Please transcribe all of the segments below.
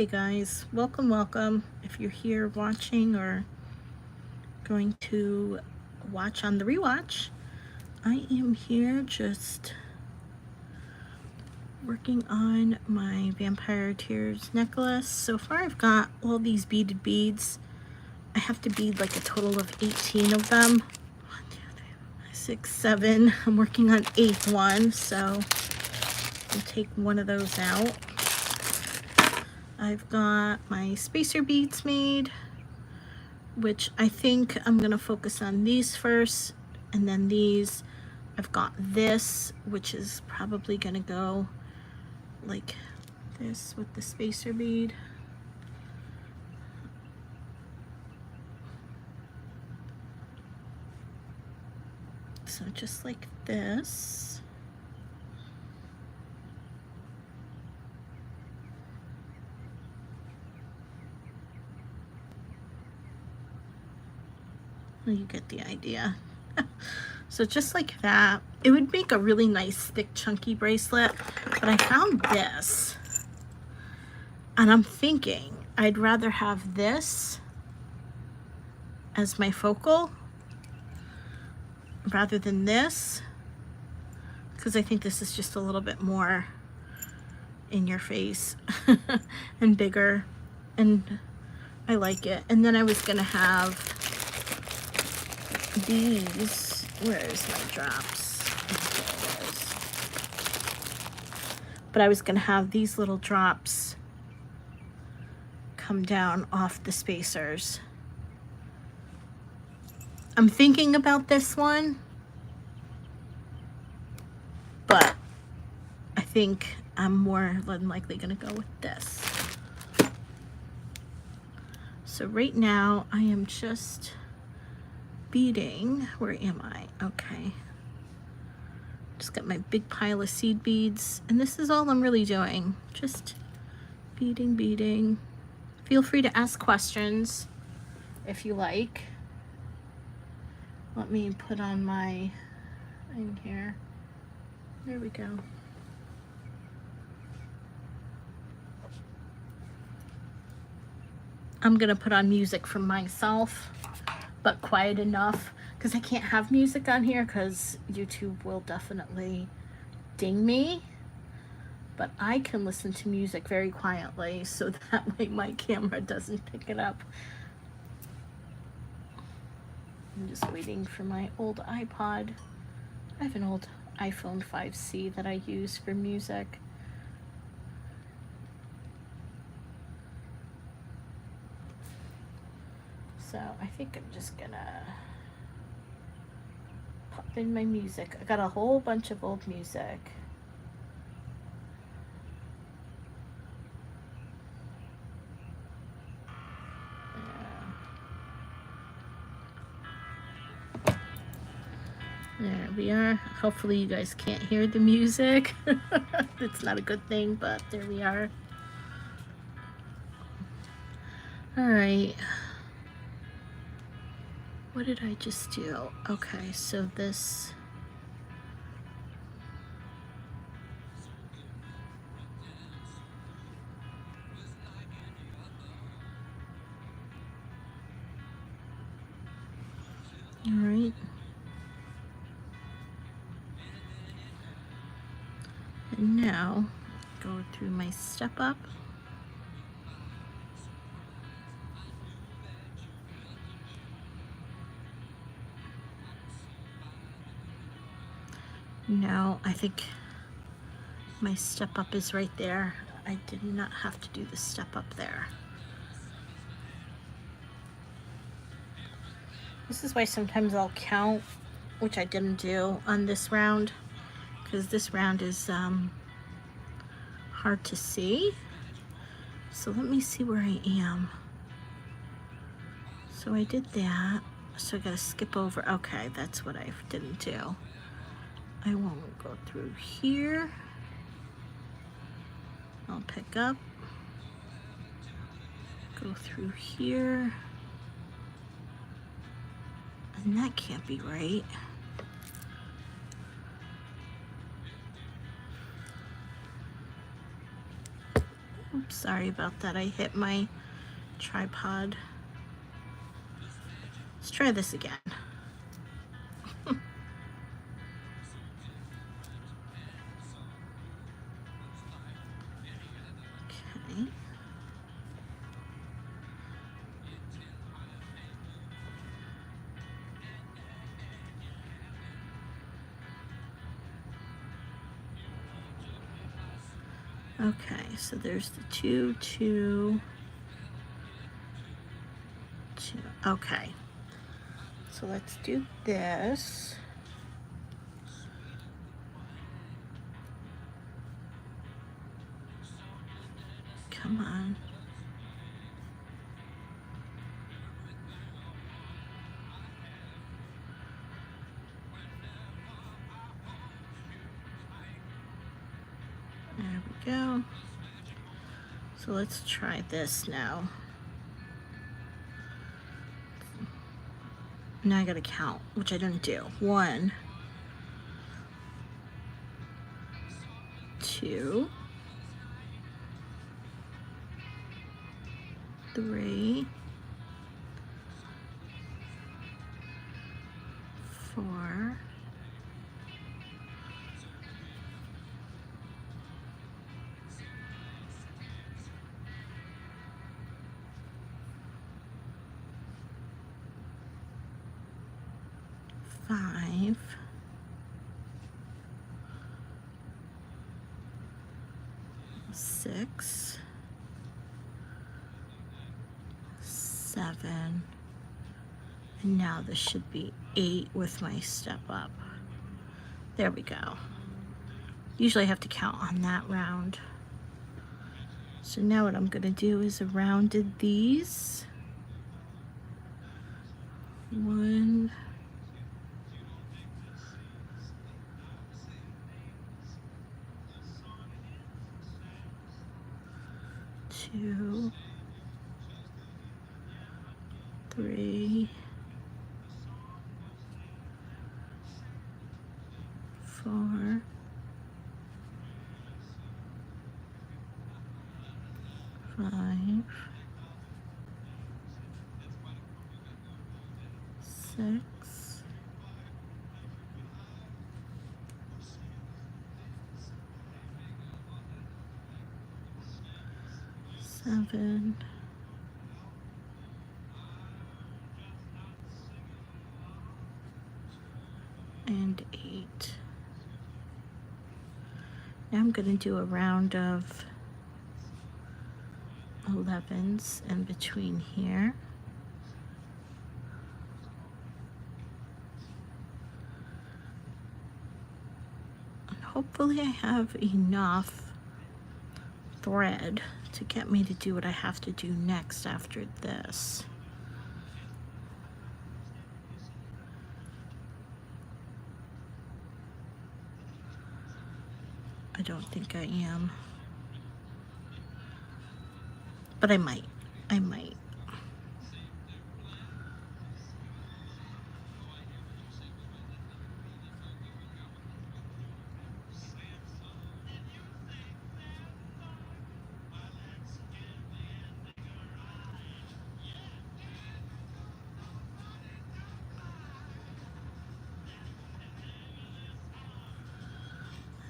Okay guys, welcome. If you're here watching or going to watch on the rewatch, I am here just working on my Vampire Tears necklace. So far I've got all these beaded beads. I have to bead like a total of 18 of them. 1, 2, 3, 4, 5, 6, 7. I'm working on 8th one, so I'll take one of those out. I've got my spacer beads made, which I think I'm gonna focus on these first, and then these. I've got this, which is probably gonna go like this with the spacer bead. So just like this. You get the idea. So just like that, it would make a really nice thick chunky bracelet, but I found this and I'm thinking I'd rather have this as my focal rather than this, because I think this is just a little bit more in your face and bigger, and I like it. And then I was gonna have these. Where's my drops? But I was gonna have these little drops come down off the spacers. I'm thinking about this one, but I think I'm more than likely gonna go with this. So right now I am just beading. Where am I? Okay. Just got my big pile of seed beads, and this is all I'm really doing. Just beading. Feel free to ask questions if you like. Let me put on my thing here. There we go. I'm gonna put on music for myself, but quiet enough, because I can't have music on here because YouTube will definitely ding me. But I can listen to music very quietly, so that way my camera doesn't pick it up. I'm just waiting for my old iPod. I have an old iPhone 5C that I use for music. So I think I'm just gonna pop in my music. I got a whole bunch of old music. There we are. Hopefully you guys can't hear the music. It's not a good thing, but there we are. All right. What did I just do? Okay, so this. All right. And now go through my step up. No, I think my step up is right there. I did not have to do the step up there. This is why sometimes I'll count, which I didn't do on this round, because this round is hard to see. So let me see where I am. So I did that. So I gotta skip over. Okay, that's what I didn't do. I won't go through here. I'll pick up, go through here, and that can't be right. Oops, sorry about that. I hit my tripod. Let's try this again. Okay. Okay, so there's the 2, 2, 2. Okay, so let's do this. Come on. There we go. So let's try this now. Now I gotta count, which I didn't do. 1, 2, 3, 4, 5, 6, 7, and now this should be 8 with my step up. There we go. Usually I have to count on that round. So now what I'm going to do is rounded these. 1, 2, 3, 4, 5, 6, 7, and 8. Now I'm going to do a round of 11s in between here. And hopefully I have enough thread to get me to do what I have to do next after this. I don't think I am, but I might.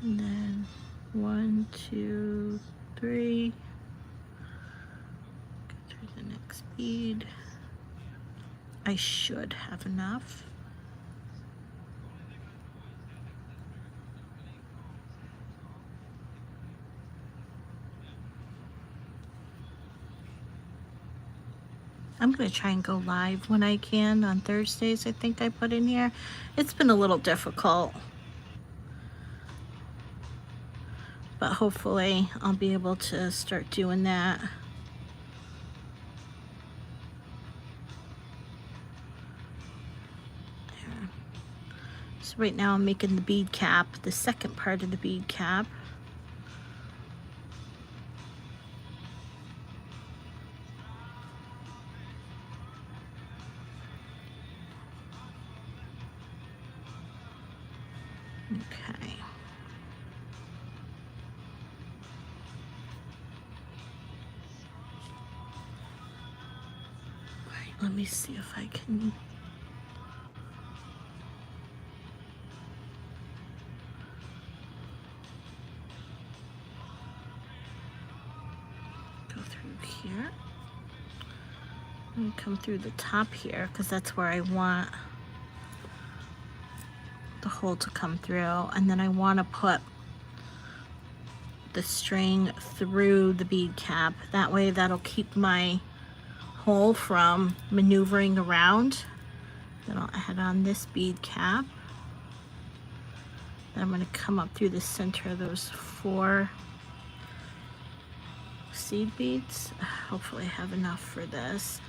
And then 1, 2, 3. Go through the next bead. I should have enough. I'm going to try and go live when I can on Thursdays, I think I put in here. It's been a little difficult, but hopefully I'll be able to start doing that. There. So right now I'm making the bead cap, the second part of the bead cap. Okay. Let me see if I can. Go through here. And come through the top here because that's where I want the hole to come through. And then I want to put the string through the bead cap. That way that'll keep my hole from maneuvering around. Then I'll add on this bead cap. Then I'm going to come up through the center of those 4 seed beads. Hopefully I have enough for this.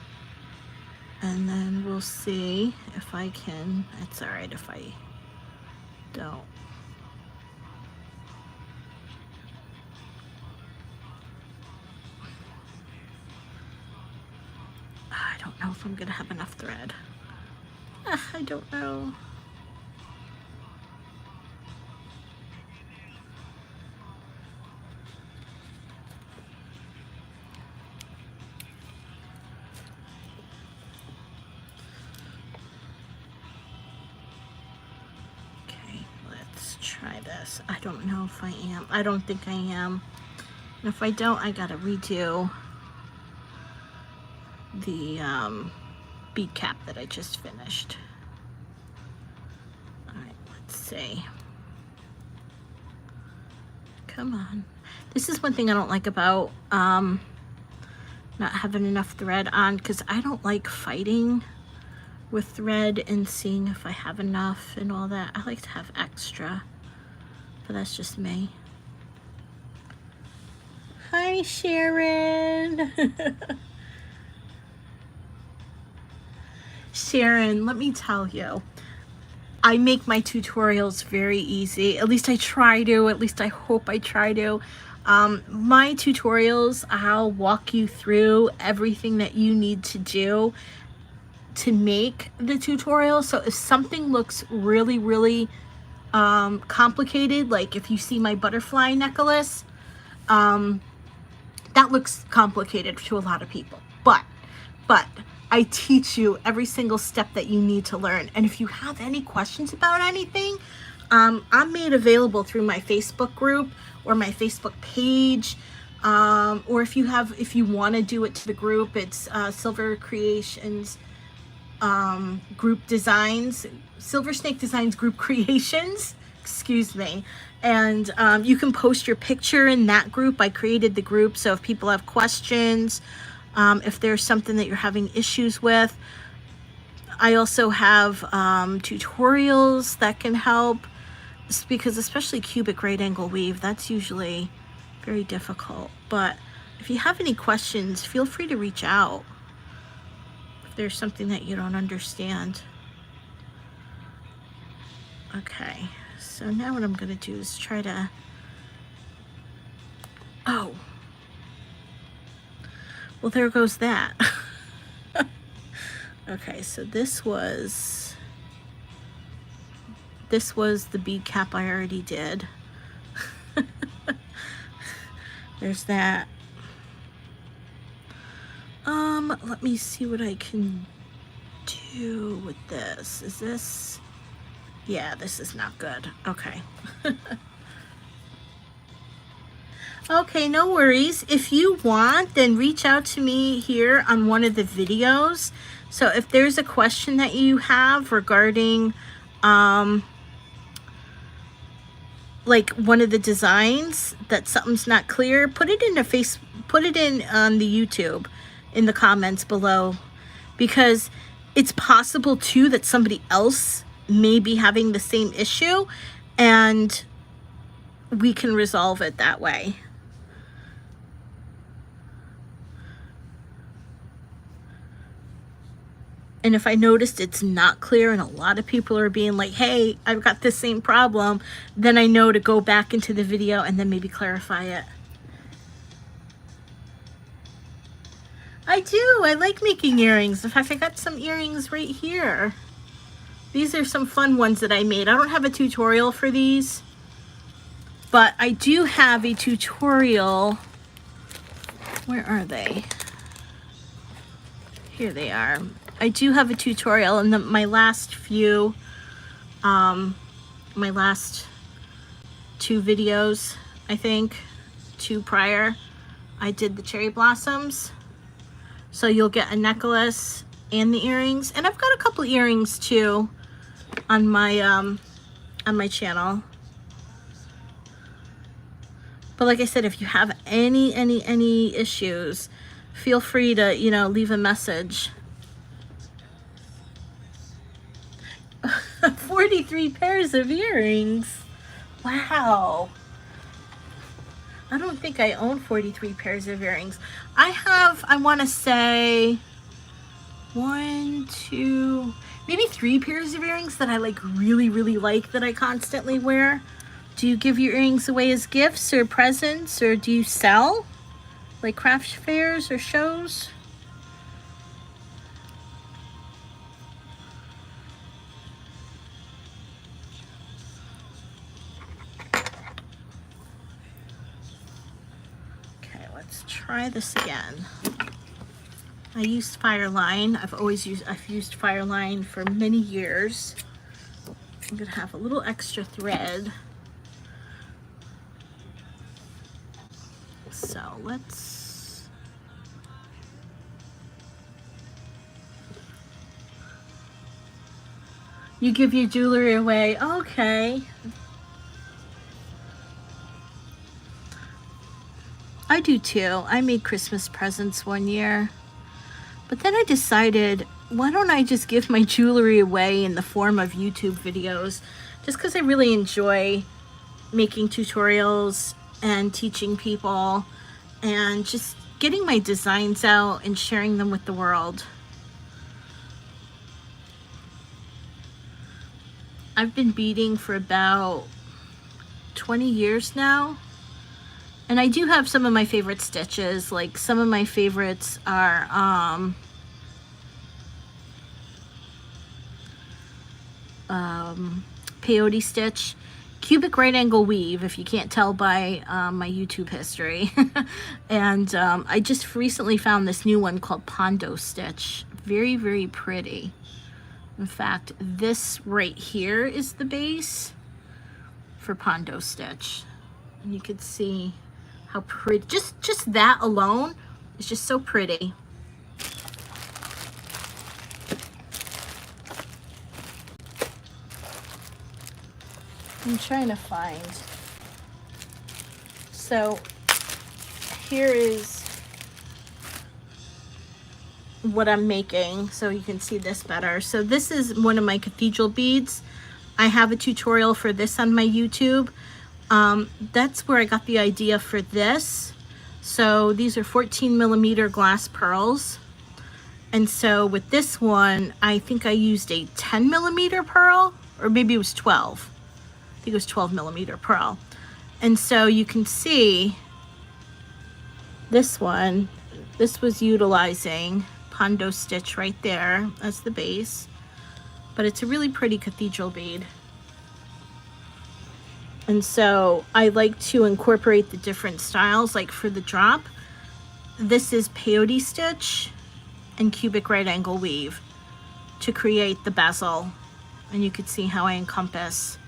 And then we'll see if I can. It's all right if I don't. I don't know if I'm gonna have enough thread. I don't know. Okay, let's try this. I don't know if I am. I don't think I am. And if I don't, I gotta redo the bead cap that I just finished. All right, let's see. Come on. This is one thing I don't like about not having enough thread on, because I don't like fighting with thread and seeing if I have enough and all that. I like to have extra, but that's just me. Hi, Sharon. Sharon, let me tell you, I make my tutorials very easy. At least I try to. At least I hope I try to. My tutorials, I'll walk you through everything that you need to do to make the tutorial. So if something looks really, really complicated, like if you see my butterfly necklace, that looks complicated to a lot of people. But I teach you every single step that you need to learn. And if you have any questions about anything, I'm made available through my Facebook group or my Facebook page. Or if you want to do it to the group, it's Silver Creations Group Designs, Silver Snake Designs Group Creations, excuse me. And you can post your picture in that group. I created the group, so if people have questions, if there's something that you're having issues with. I also have tutorials that can help, because especially cubic right angle weave, that's usually very difficult. But if you have any questions, feel free to reach out if there's something that you don't understand. Okay, so now what I'm going to do is try to, oh, well, there goes that. Okay, so this was the bead cap I already did. There's that. Let me see what I can do with this. Is this, yeah, this is not good. Okay. Okay, no worries. If you want, then reach out to me here on one of the videos. So if there's a question that you have regarding like one of the designs, that something's not clear, put it in on the YouTube in the comments below, because it's possible too that somebody else may be having the same issue and we can resolve it that way. And if I noticed it's not clear and a lot of people are being like, hey, I've got the same problem, then I know to go back into the video and then maybe clarify it. I do. I like making earrings. In fact, I got some earrings right here. These are some fun ones that I made. I don't have a tutorial for these, but I do have a tutorial. Where are they? Here they are. I do have a tutorial in my last few, my last 2 videos, I think, 2 prior, I did the cherry blossoms. So you'll get a necklace and the earrings. And I've got a couple earrings too on my channel. But like I said, if you have any issues, feel free to, you know, leave a message. 43 pairs of earrings. Wow. I don't think I own 43 pairs of earrings. I have, I want to say 1, 2, maybe 3 pairs of earrings that I like really like that I constantly wear. Do you give your earrings away as gifts or presents, or do you sell like craft fairs or shows? Okay, let's try this again. I used Fireline. I've used Fireline for many years. I'm gonna have a little extra thread. So let's, you give your jewelry away. Okay. I do too. I made Christmas presents one year. But then I decided, why don't I just give my jewelry away in the form of YouTube videos? Just because I really enjoy making tutorials and teaching people and just getting my designs out and sharing them with the world. I've been beading for about 20 years now. And I do have some of my favorite stitches. Like some of my favorites are peyote stitch, cubic right angle weave, if you can't tell by my YouTube history. And I just recently found this new one called Pendant stitch. Very pretty. In fact, this right here is the base for Pendant stitch. And you could see how pretty, just that alone is just so pretty. I'm trying to find. So here is what I'm making so you can see this better. So this is one of my cathedral beads. I have a tutorial for this on my YouTube. That's where I got the idea for this. So these are 14mm glass pearls. And so with this one, I think I used a 10mm pearl, or maybe it was 12. I think it was 12mm pearl. And so you can see this one, this was utilizing Pendant stitch right there as the base, but it's a really pretty cathedral bead. And so I like to incorporate the different styles. Like for the drop, this is peyote stitch and cubic right angle weave to create the bezel. And you could see how I encompass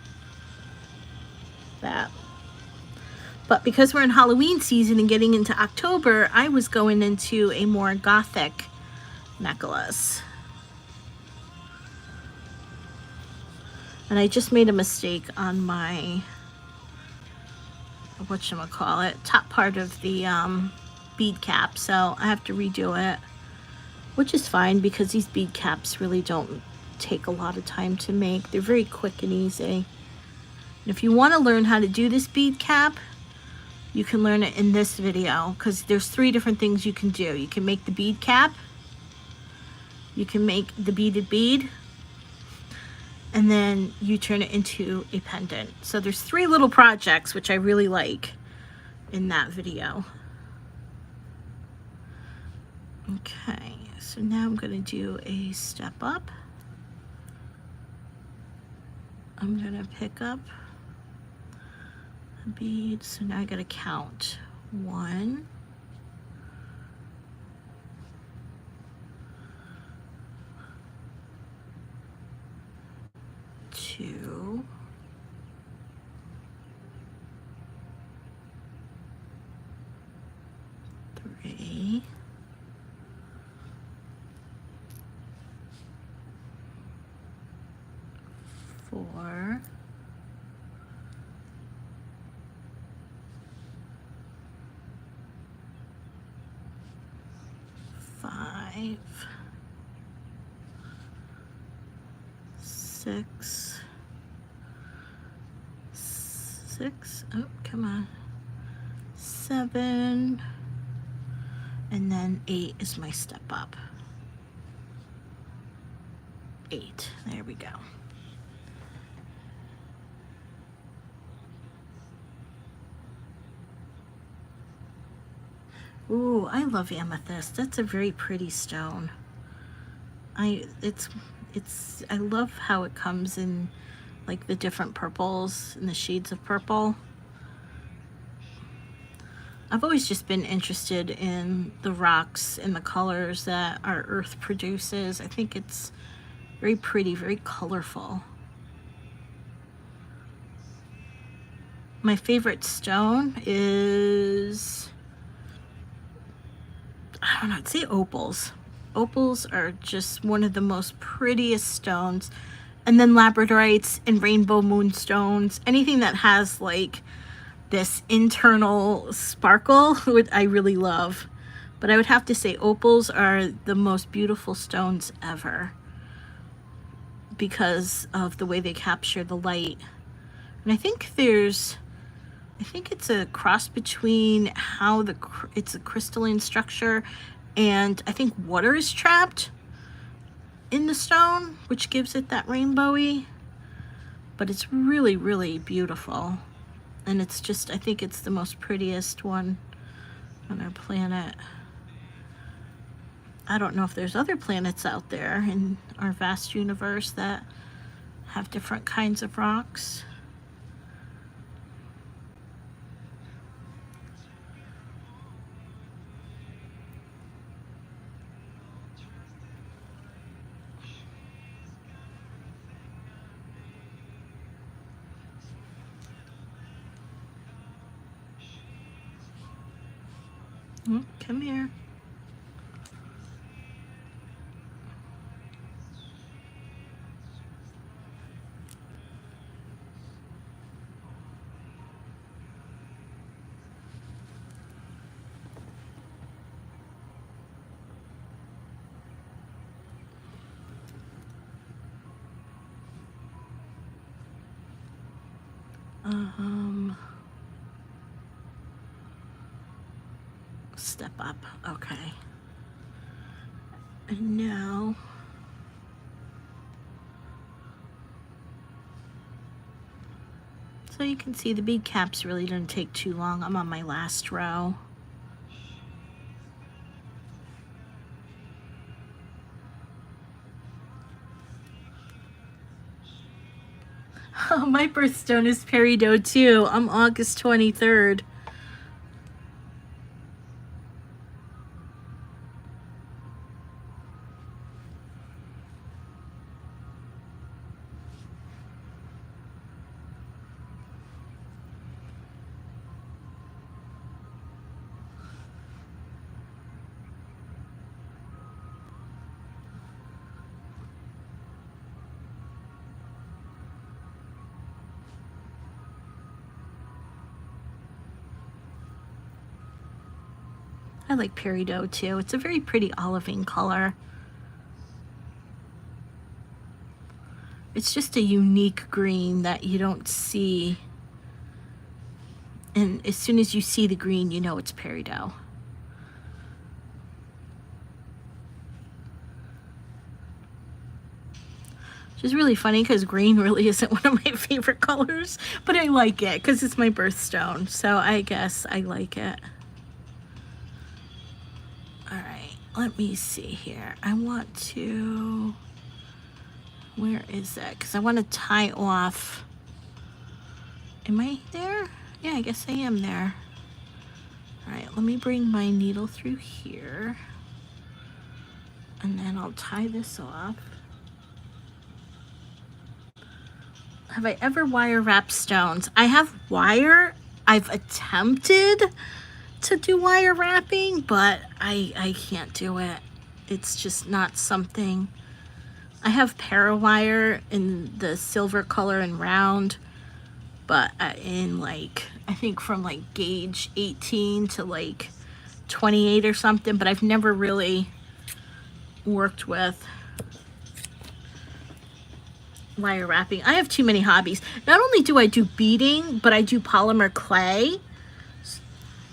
that. But because we're in Halloween season and getting into October, I was going into a more gothic necklace. And I just made a mistake on my, whatchamacallit, top part of the bead cap, so I have to redo it, which is fine because these bead caps really don't take a lot of time to make. They're very quick and easy. And if you want to learn how to do this bead cap, you can learn it in this video, because there's 3 different things you can do. You can make the bead cap, you can make the beaded bead, and then you turn it into a pendant. So there's 3 little projects which I really like in that video. Okay, so now I'm going to do a step up. I'm going to pick up a bead. So now I got to count 1, 2, 5, 6, 6, oh, come on, 7, and then 8 is my step up. 8, there we go. Ooh, I love amethyst. That's a very pretty stone. I love how it comes in like the different purples and the shades of purple. I've always just been interested in the rocks and the colors that our earth produces. I think it's very pretty, very colorful. My favorite stone is, I don't know, I'd say opals. Opals are just one of the most prettiest stones. And then labradorites and rainbow moonstones, anything that has like this internal sparkle, which I really love. But I would have to say opals are the most beautiful stones ever because of the way they capture the light. And I think it's a cross between how it's a crystalline structure, and I think water is trapped in the stone, which gives it that rainbowy. But it's really, really beautiful. And it's just, I think it's the most prettiest one on our planet. I don't know if there's other planets out there in our vast universe that have different kinds of rocks. Come here. Step up. Okay. And now so you can see the bead caps really didn't take too long. I'm on my last row. Oh, my birthstone is peridot too. I'm August 23rd. I like peridot too. It's a very pretty olivine color. It's just a unique green that you don't see. And as soon as you see the green, you know it's peridot. Which is really funny because green really isn't one of my favorite colors, but I like it because it's my birthstone. So I guess I like it. All right, let me see here. I want to, where is that? Because I want to tie off. Am I there? Yeah, I guess I am there. All right, let me bring my needle through here. And then I'll tie this off. Have I ever wire wrapped stones? I have wire. I've attempted to do wire wrapping, but I can't do it. It's just not something. I have parawire in the silver color and round, but in like, I think from like gauge 18 to like 28 or something, but I've never really worked with wire wrapping. I have too many hobbies. Not only do I do beading, but I do polymer clay.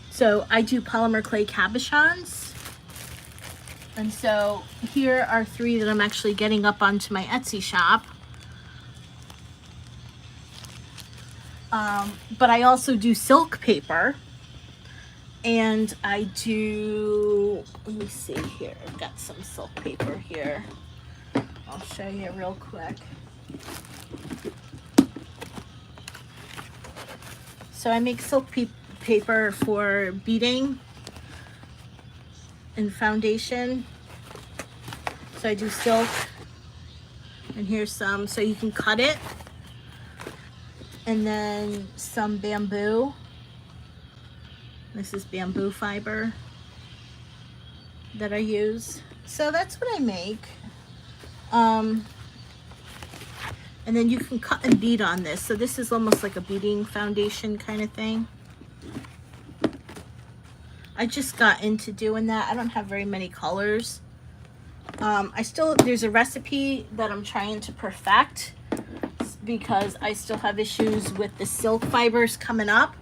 So I do polymer clay cabochons. And so here are 3 that I'm actually getting up onto my Etsy shop. But I also do silk paper. And I do, let me see here, I've got some silk paper here. I'll show you real quick. So I make silk paper for beading and foundation. So I do silk, and here's some, so you can cut it. And then some bamboo. This is bamboo fiber that I use. So that's what I make. And then you can cut and bead on this. So this is almost like a beading foundation kind of thing. I just got into doing that. I don't have very many colors. There's a recipe that I'm trying to perfect because I still have issues with the silk fibers coming up.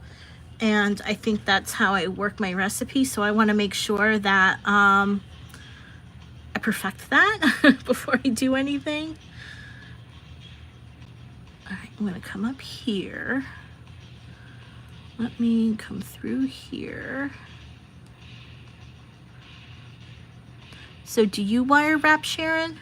And I think that's how I work my recipe. So I want to make sure that I perfect that before I do anything. All right, I'm going to come up here. Let me come through here. So do you wire wrap, Sharon?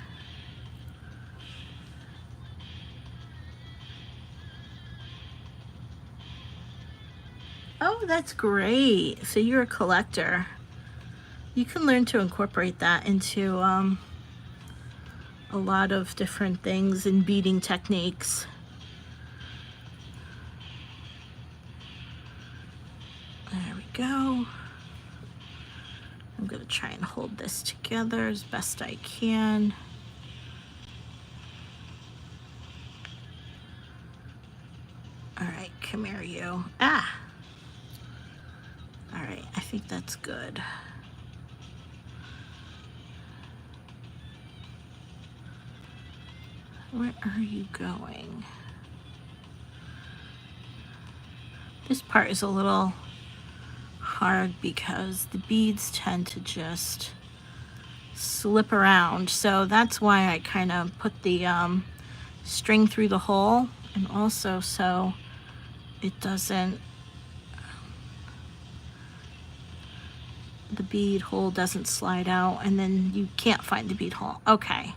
Oh, that's great. So you're a collector. You can learn to incorporate that into a lot of different things and beading techniques. There we go. I'm going to try and hold this together as best I can. All right, come here, you. Ah! All right, I think that's good. Where are you going? This part is a little hard because the beads tend to just slip around. So that's why I kind of put the string through the hole, and also so it doesn't, the bead hole doesn't slide out and then you can't find the bead hole. Okay.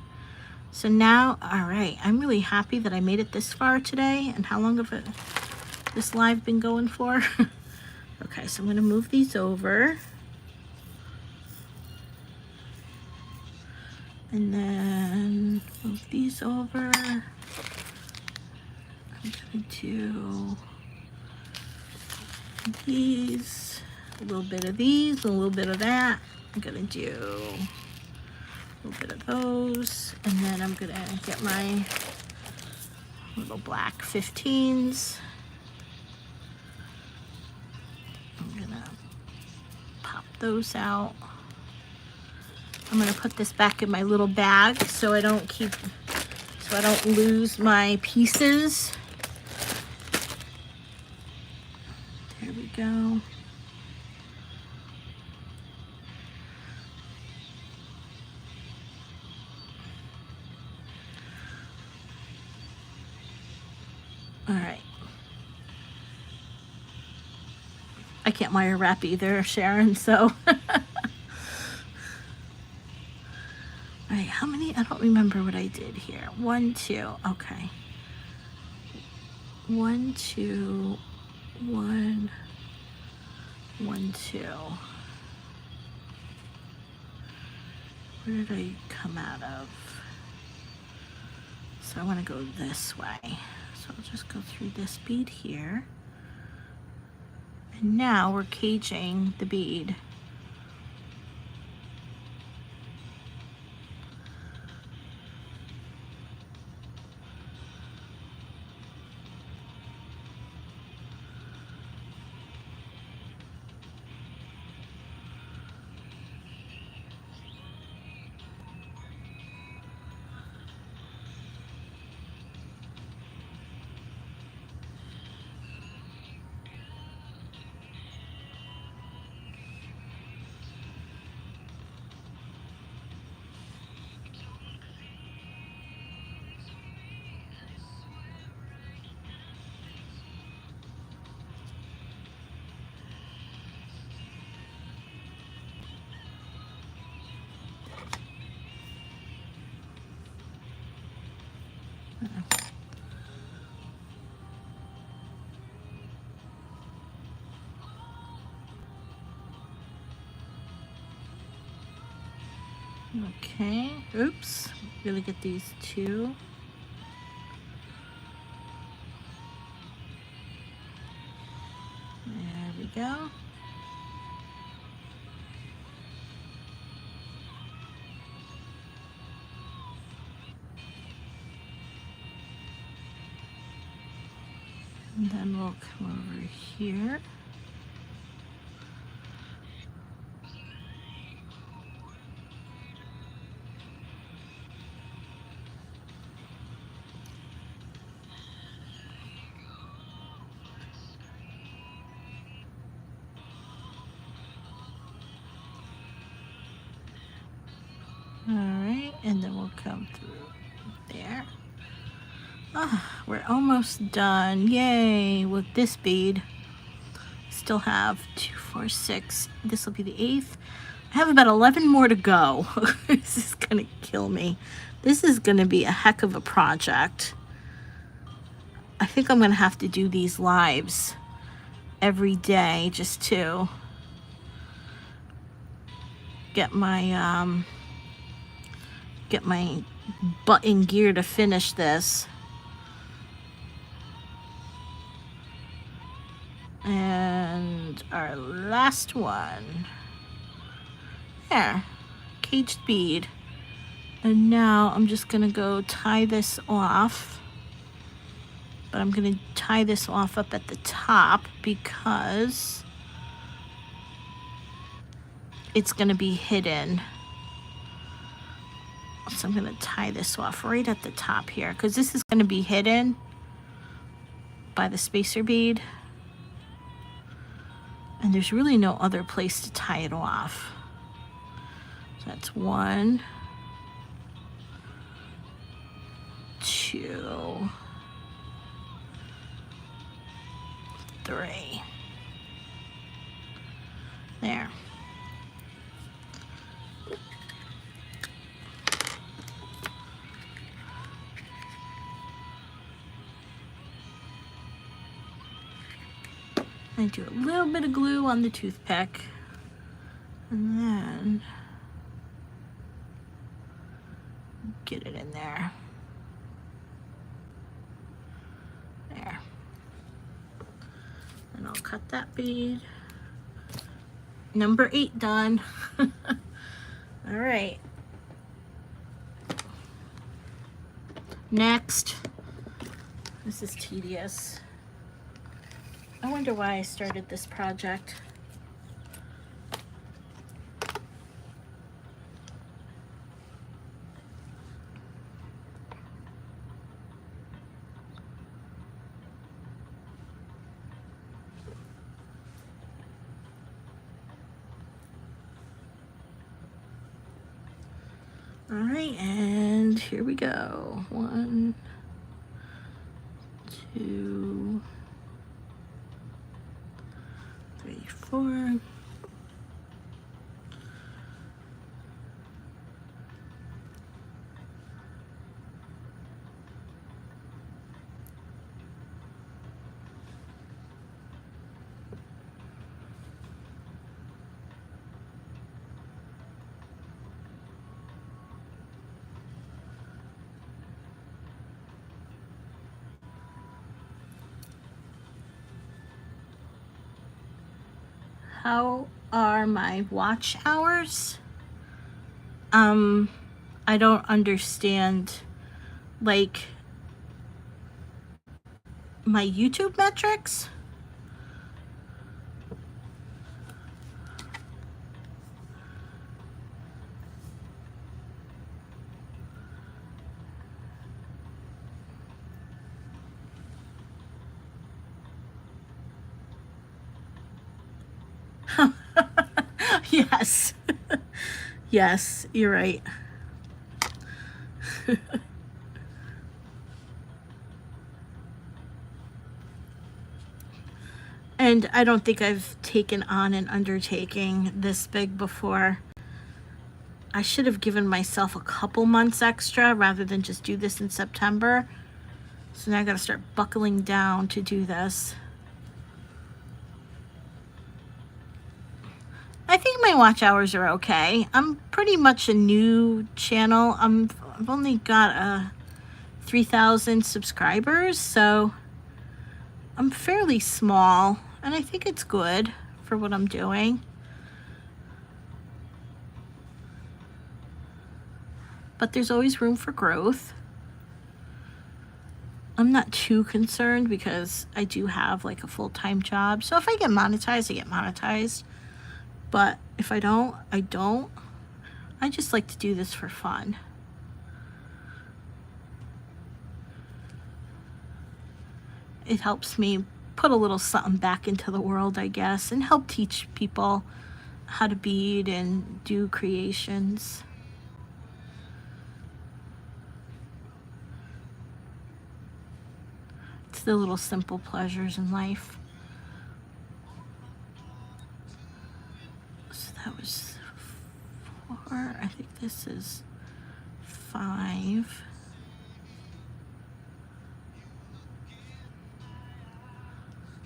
So now, all right, I'm really happy that I made it this far today. And how long have this live been going for? Okay, so I'm going to move these over. And then move these over. I'm going to do these, a little bit of these, a little bit of that. I'm going to do a little bit of those. And then I'm going to get my little black 15s. Those out. I'm going to put this back in my little bag so I don't lose my pieces. There we go. All right. I can't wire wrap either, Sharon, so. All right, how many? I don't remember what I did here. 1, 2, okay. 1, 2, 1, 1, 2. Where did I come out of? So I want to go this way. So I'll just go through this bead here. And now we're caging the bead. Okay, oops, really get these two. There we go. And then we'll come over here. All right, and then we'll come through there. Ah, we're almost done. Yay, with this bead. Still have 2, 4, 6. This will be the 8th. I have about 11 more to go. This is gonna kill me. This is gonna be a heck of a project. I think I'm gonna have to do these lives every day just to get my butt in gear to finish this. And our last one. There, caged bead. And now I'm just gonna go tie this off. But I'm gonna tie this off up at the top because it's gonna be hidden. So I'm gonna tie this off right at the top here because this is gonna be hidden by the spacer bead. And there's really no other place to tie it off. So that's 1, 2, 3. There. I do a little bit of glue on the toothpick, and then get it in there. There. And I'll cut that bead. Number 8 done. All right. Next. This is tedious. I wonder why I started this project. All right, and here we go. 1, 2, 3, 4. How are my watch hours? I don't understand, like, my YouTube metrics. Yes. Yes, you're right. And I don't think I've taken on an undertaking this big before. I should have given myself a couple months extra rather than just do this in September. So now I gotta start buckling down to do this. I think my watch hours are okay. I'm pretty much a new channel. I've only got 3,000 subscribers, so I'm fairly small, and I think it's good for what I'm doing. But there's always room for growth. I'm not too concerned because I do have like a full-time job. So if I get monetized, I get monetized. But if I don't, I don't. I just like to do this for fun. It helps me put a little something back into the world, I guess, and help teach people how to bead and do creations. It's the little simple pleasures in life. So that was 4. I think this is 5.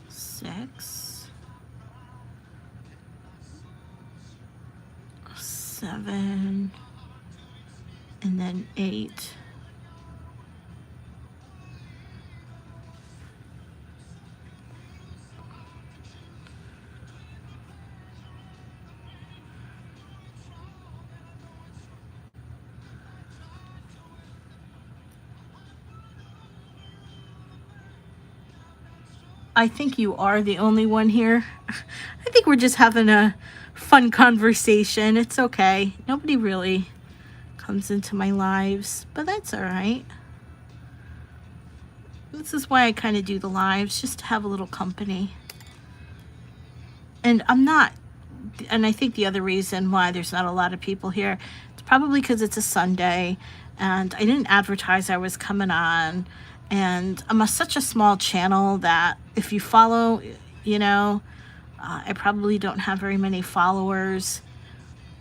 6. 7. And then 8. I think you are the only one here. I think we're just having a fun conversation. It's okay. Nobody really comes into my lives, but that's all right. This is why I kind of do the lives, just to have a little company. And I think the other reason why there's not a lot of people here, it's probably because it's a Sunday and I didn't advertise I was coming on. And I'm such a small channel that if you follow, you know, I probably don't have very many followers.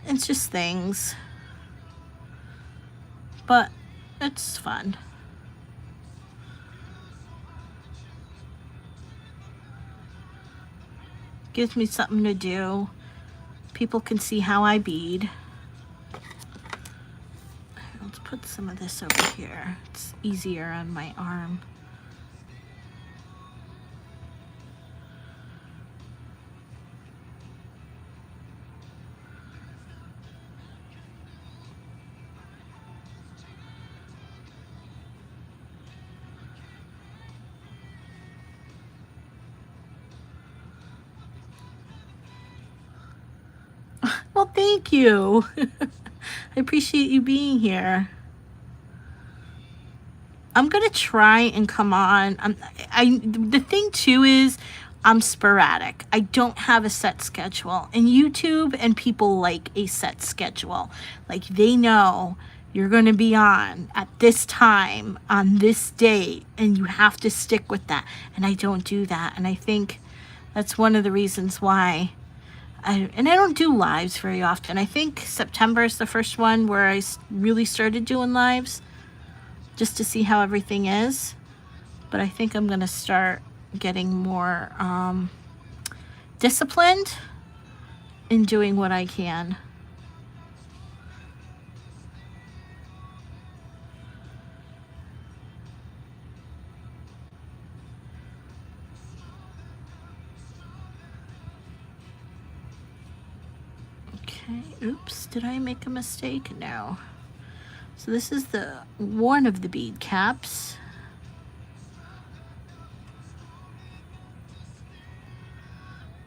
It's just things. But it's fun. Gives me something to do. People can see how I bead. Let's put some of this over here. It's easier on my arm. Well, thank you. I appreciate you being here. I'm gonna try and come on. The thing too is I'm sporadic. I don't have a set schedule. And YouTube and people like a set schedule. Like they know you're gonna be on at this time on this date and you have to stick with that. And I don't do that. And I think that's one of the reasons why I don't do lives very often. I think September is the first one where I really started doing lives just to see how everything is. But I think I'm going to start getting more disciplined in doing what I can. Okay, oops, did I make a mistake? No. So this is one of the bead caps.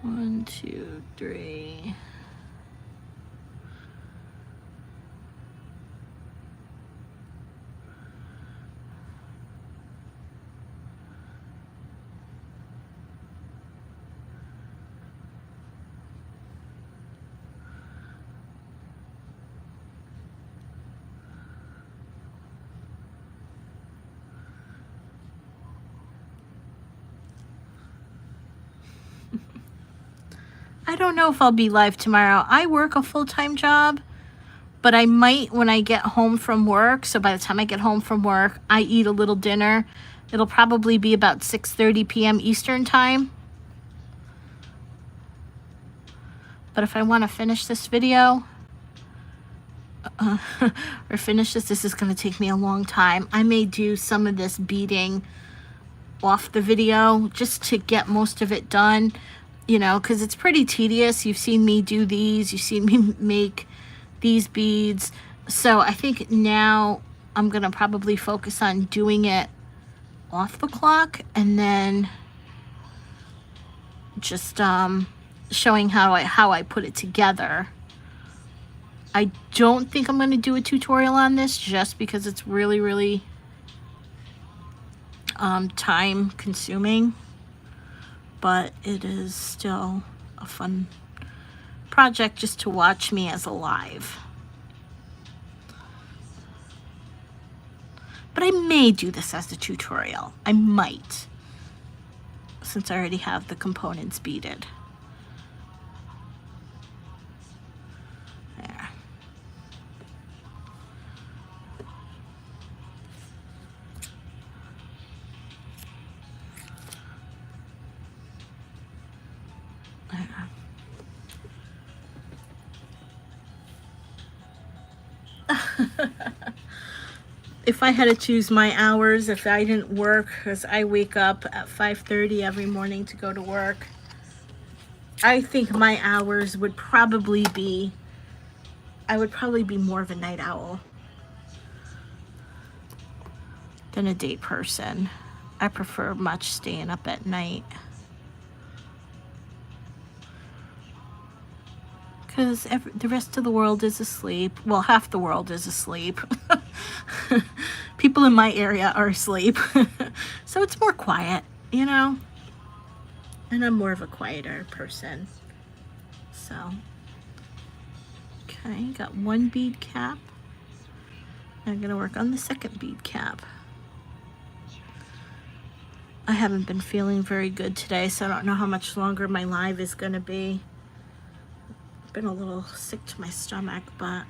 One, two, three. I don't know if I'll be live tomorrow. I work a full-time job, but I might when I get home from work. So by the time I get home from work, I eat a little dinner. It'll probably be about 6:30 p.m. Eastern time. But if I want to finish this video, or finish this is going to take me a long time. I may do some of this beading off the video just to get most of it done, you know, because it's pretty tedious. You've seen me do these, you've seen me make these beads. So I think now I'm going to probably focus on doing it off the clock, and then just showing how I put it together. I don't think I'm going to do a tutorial on this just because it's really time consuming, but it is still a fun project just to watch me as a live. But I may do this as a tutorial. I might, since I already have the components beaded. There. There. If I had to choose my hours, if I didn't work, because I wake up at 5:30 every morning to go to work, I think my hours would probably be, I would probably be more of a night owl than a day person. I prefer much staying up at night, because the rest of the world is asleep. Well, half the world is asleep. People in my area are asleep. So it's more quiet, you know? And I'm more of a quieter person. So, okay, got one bead cap. I'm gonna work on the second bead cap. I haven't been feeling very good today, so I don't know how much longer my live is gonna be. I've been a little sick to my stomach, but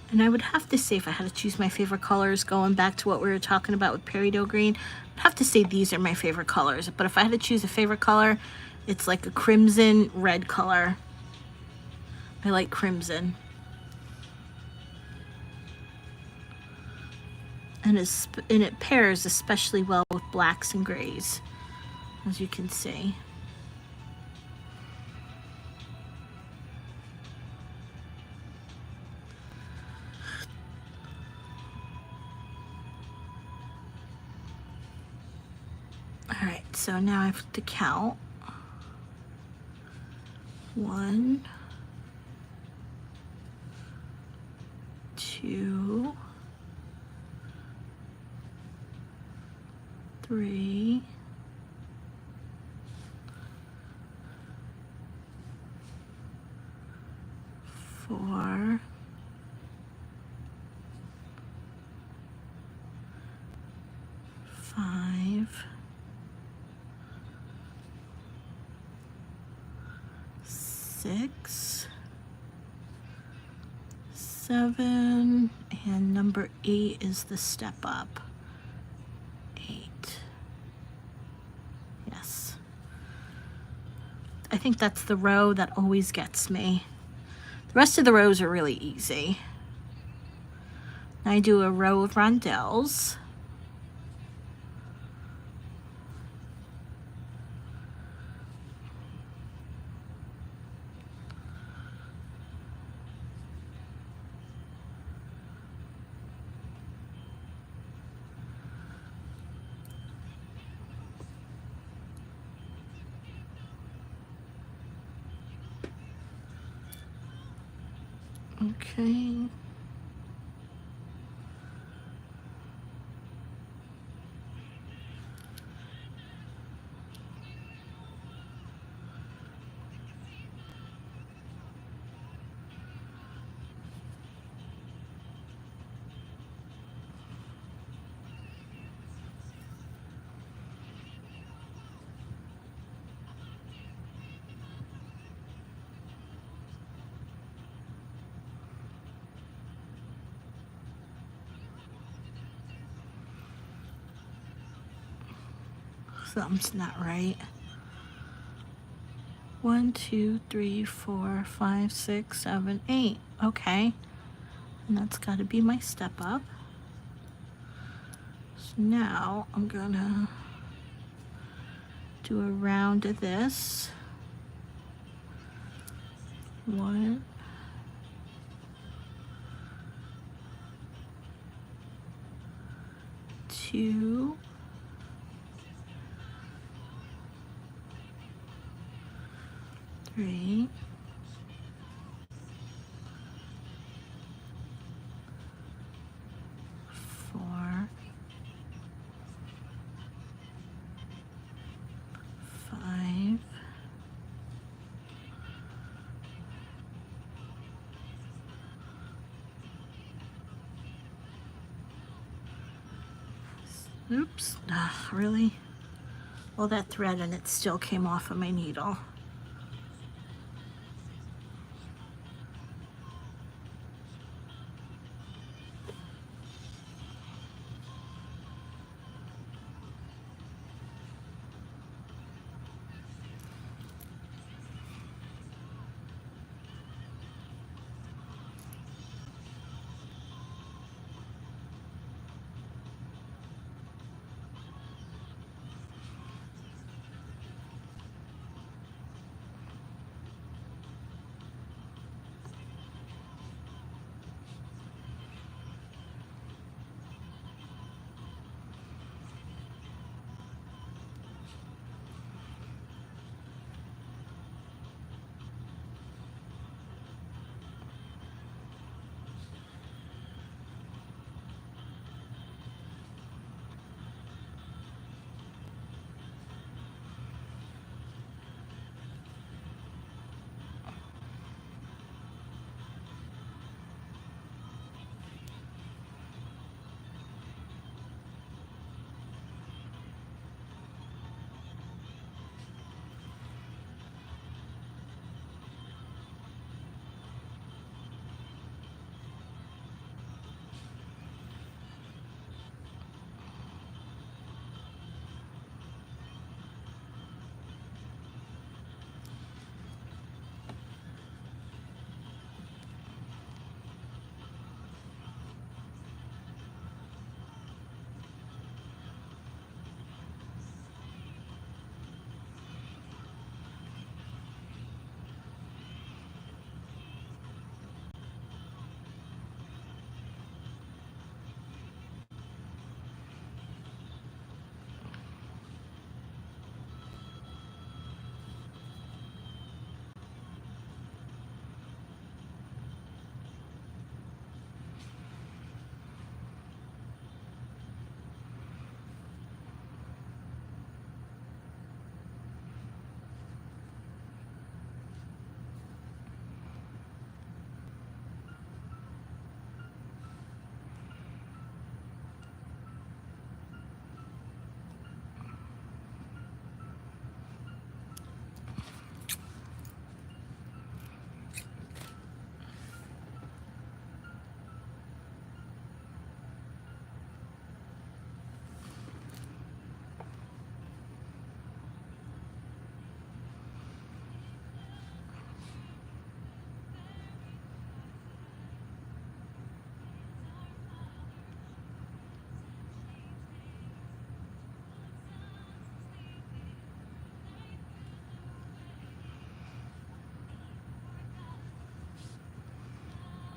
and I would have to say, if I had to choose my favorite colors, going back to what we were talking about with peridot green, I'd have to say these are my favorite colors. But if I had to choose a favorite color, it's like a crimson red color. I like crimson. And it pairs especially well with blacks and grays, as you can see. All right, so now I have to count. 1, 2, 3, 4, 5, 6, 7, and number 8 is the step up. 8. Yes. I think that's the row that always gets me. The rest of the rows are really easy. I do a row of rondelles. Okay. Something's not right. 1, 2, 3, 4, 5, 6, 7, 8. Okay. And that's got to be my step up. So now I'm gonna do a round of this. 1, 2, 3, 4, 5, 6. Oops. Ugh, really? Well, that thread and it still came off of my needle.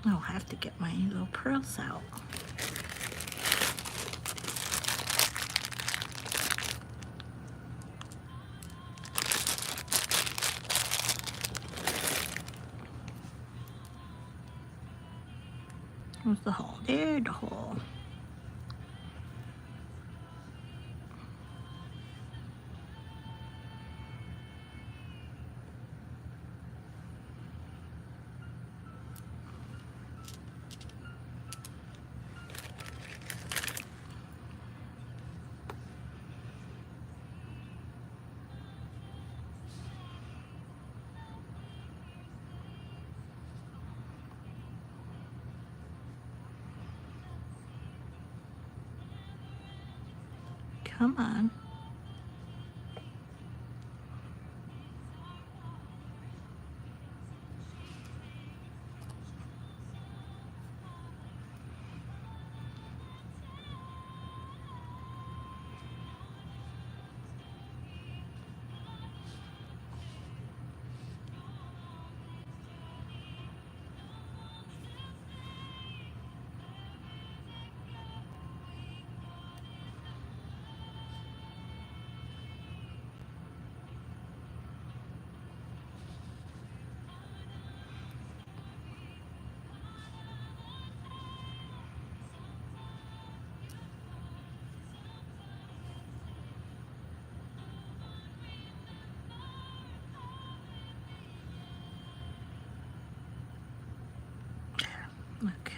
I'll have to get my little pearls out. Where's the hole? There, the hole. Come on.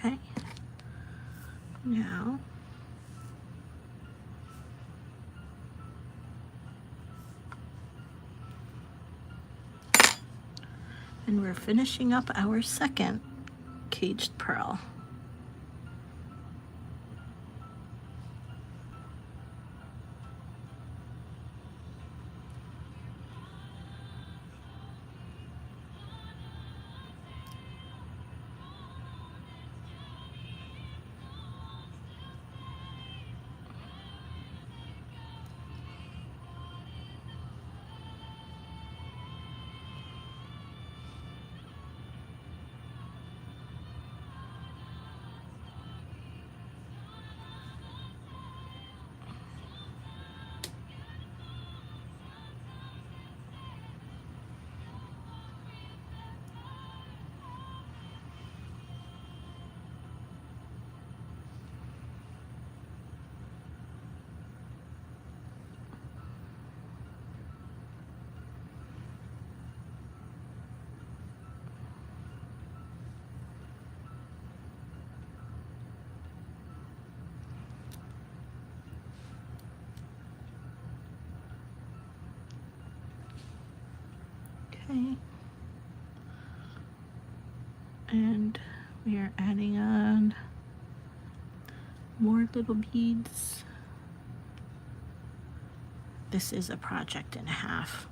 Okay. Now, and we're finishing up our second caged pearl. Okay. And we are adding on more little beads. This is a project and a half.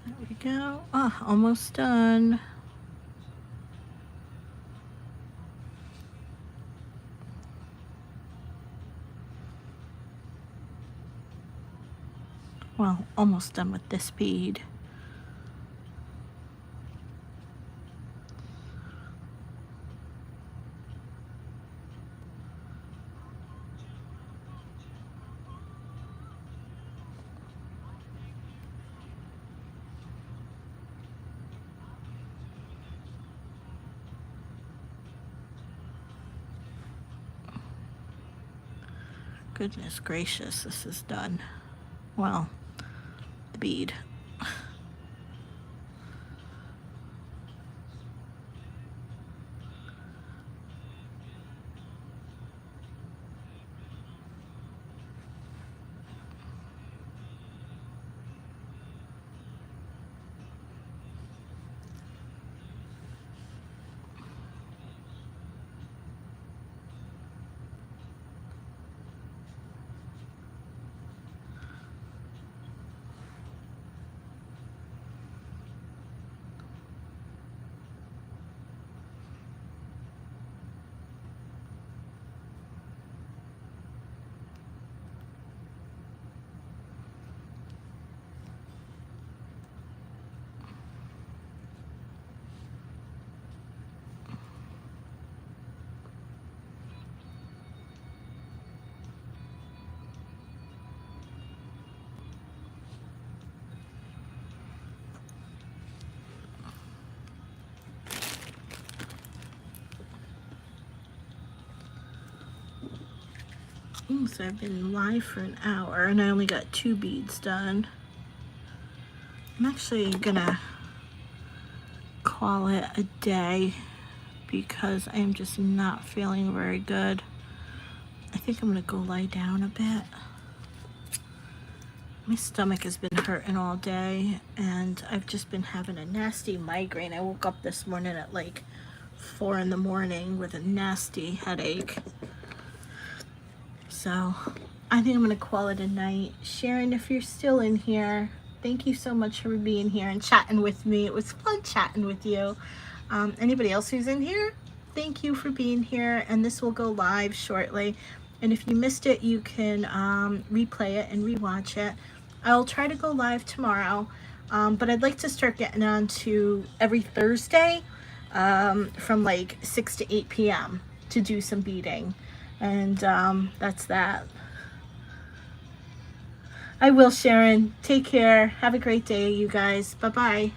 There we go. Ah, almost done. Well, almost done with this bead. Goodness gracious, this is done. Well, the bead. So I've been live for an hour and I only got 2 beads done. I'm actually gonna call it a day because I am just not feeling very good. I think I'm gonna go lie down a bit. My stomach has been hurting all day and I've just been having a nasty migraine. I woke up this morning at like 4 in the morning with a nasty headache. So I think I'm gonna call it a night. Sharon, if you're still in here, thank you so much for being here and chatting with me. It was fun chatting with you. Anybody else who's in here, thank you for being here, and this will go live shortly. And if you missed it, you can replay it and rewatch it. I'll try to go live tomorrow, but I'd like to start getting on to every Thursday from like 6 to 8 p.m. to do some beading. And that's that. I will, Sharon. Take care. Have a great day, you guys. Bye-bye.